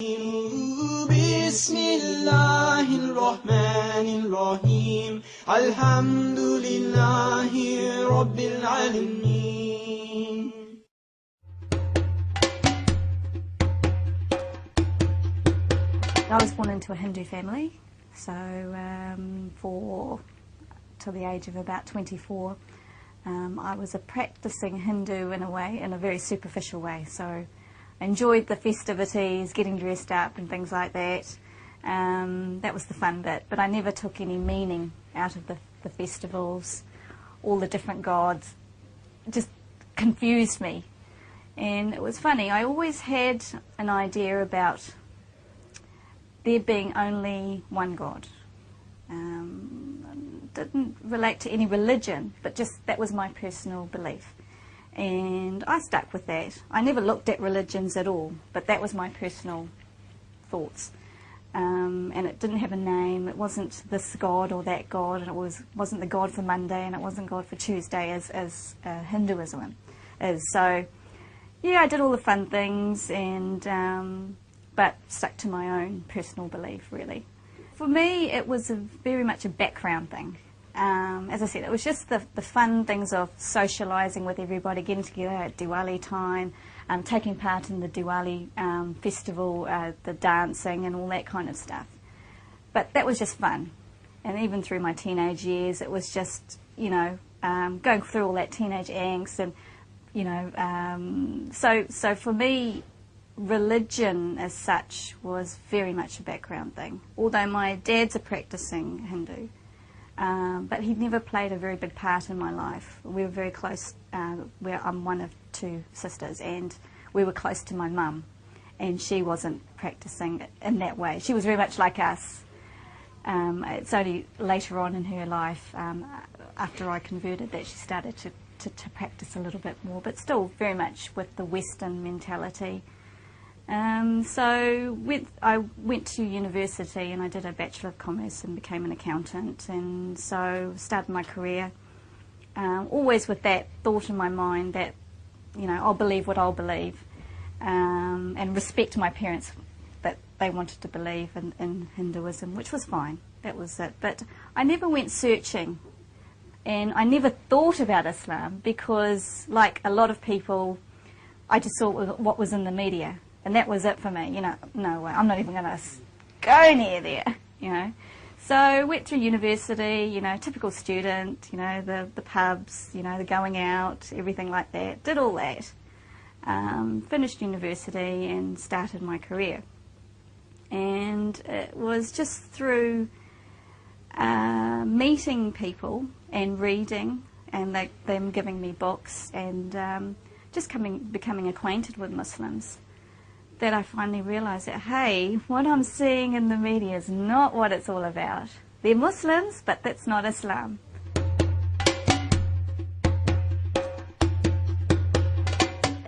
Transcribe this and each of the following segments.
بسم الله الرحمن الرحيم الحمد لله رب العالمين. I was born into a Hindu family, so till the age of about 24, I was a practicing Hindu in a way, in a very superficial way. So I enjoyed the festivities, getting dressed up and things like that. That was the fun bit, but I never took any meaning out of the festivals. All the different gods just confused me. And it was funny, I always had an idea about there being only one God. Didn't relate to any religion, but just that was my personal belief. And I stuck with that. I never looked at religions at all, but that was my personal thoughts. And it didn't have a name. It wasn't this God or that God, and it wasn't the God for Monday, and it wasn't God for Tuesday as Hinduism is. So, yeah, I did all the fun things, and but stuck to my own personal belief, really. For me, it was very much a background thing. As I said, it was just the fun things of socialising with everybody, getting together at Diwali time, taking part in the Diwali festival, the dancing and all that kind of stuff. But that was just fun. And even through my teenage years, it was just, you know, going through all that teenage angst and, you know, so for me, religion as such was very much a background thing. Although my dad's a practicing Hindu, but he never played a very big part in my life. We were very close, where I'm one of two sisters, and we were close to my mum, and she wasn't practicing in that way. She was very much like us. It's only later on in her life, after I converted, that she started to practice a little bit more, but still very much with the Western mentality. So I went to university and I did a Bachelor of Commerce and became an accountant, and so started my career always with that thought in my mind that, you know, I'll believe what I'll believe, and respect my parents that they wanted to believe in Hinduism, which was fine, that was it. But I never went searching, and I never thought about Islam because, like a lot of people, I just saw what was in the media. And that was it for me, you know, no way, I'm not even going to go near there, you know. So went through university, you know, typical student, you know, the pubs, you know, the going out, everything like that, did all that. Finished university and started my career. And it was just through meeting people and reading, and them giving me books, and just becoming acquainted with Muslims, that I finally realised that, hey, what I'm seeing in the media is not what it's all about. They're Muslims, but that's not Islam.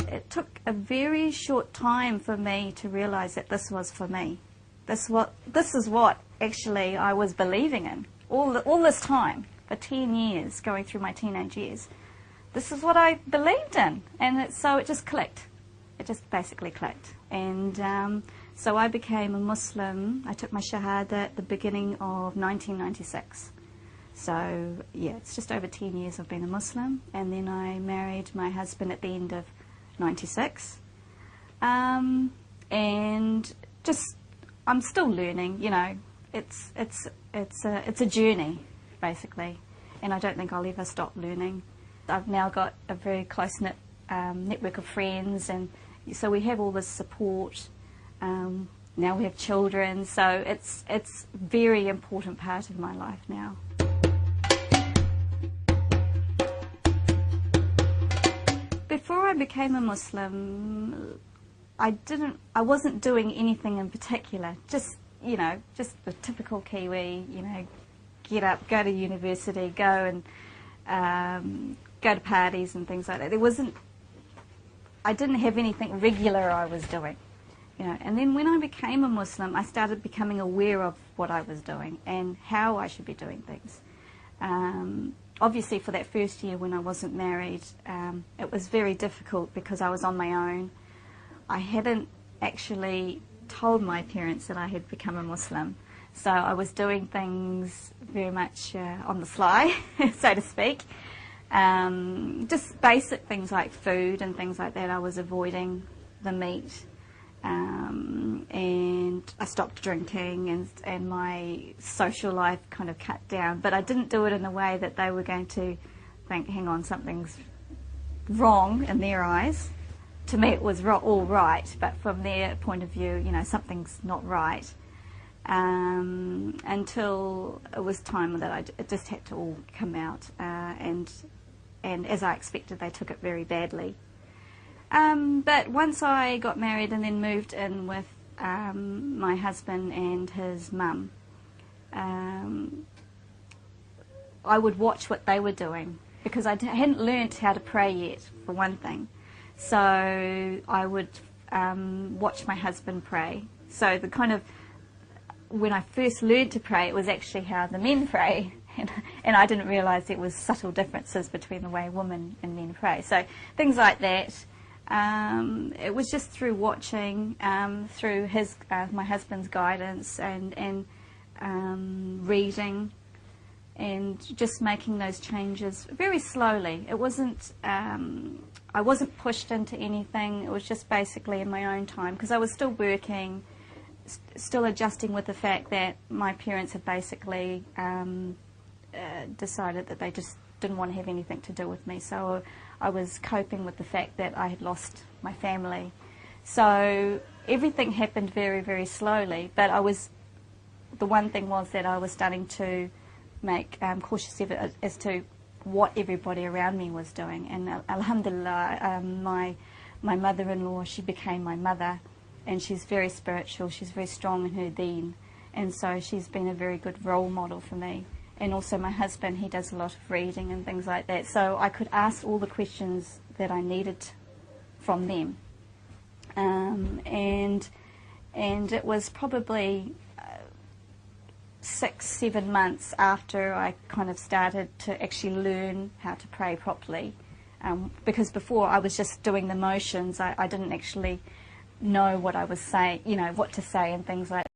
It took a very short time for me to realise that this was for me. This is what actually I was believing in all this time, for 10 years, going through my teenage years. This is what I believed in, and so it just clicked. It just basically clicked. And so I became a Muslim. I took my Shahada at the beginning of 1996. So, yeah, it's just over 10 years I've been a Muslim. And then I married my husband at the end of 96. And just, I'm still learning, you know. It's a journey, basically. And I don't think I'll ever stop learning. I've now got a very close-knit network of friends, and so we have all this support. Now we have children, so it's a very important part of my life now. Before I became a Muslim, I wasn't doing anything in particular. Just, you know, just the typical Kiwi, you know, get up, go to university, go and go to parties and things like that. I didn't have anything regular I was doing, you know. And then when I became a Muslim, I started becoming aware of what I was doing and how I should be doing things. Obviously, for that first year when I wasn't married, it was very difficult because I was on my own. I hadn't actually told my parents that I had become a Muslim. So I was doing things very much on the sly, so to speak. Just basic things like food and things like that. I was avoiding the meat. And I stopped drinking, and my social life kind of cut down. But I didn't do it in a way that they were going to think, hang on, something's wrong in their eyes. To me it was all right, but from their point of view, you know, something's not right. Until it was time that it just had to all come out, and as I expected, they took it very badly. But once I got married and then moved in with my husband and his mum, I would watch what they were doing, because I hadn't learnt how to pray yet, for one thing. So I would watch my husband pray. So the kind of, when I first learned to pray, it was actually how the men pray. And I didn't realise there was subtle differences between the way women and men pray. So things like that. It was just through watching, through my husband's guidance and reading, and just making those changes very slowly. It wasn't, I wasn't pushed into anything. It was just basically in my own time, because I was still working, still adjusting with the fact that my parents had basically decided that they just didn't want to have anything to do with me. So I was coping with the fact that I had lost my family. So everything happened very, very slowly, but the one thing was that I was starting to make cautious effort as to what everybody around me was doing. And alhamdulillah, my mother-in-law, she became my mother, and she's very spiritual, she's very strong in her deen, and so she's been a very good role model for me. And also my husband, he does a lot of reading and things like that, so I could ask all the questions that I needed from them. And it was probably 6-7 months after I kind of started to actually learn how to pray properly, because before I was just doing the motions. I didn't actually know what I was saying, you know, what to say and things like that.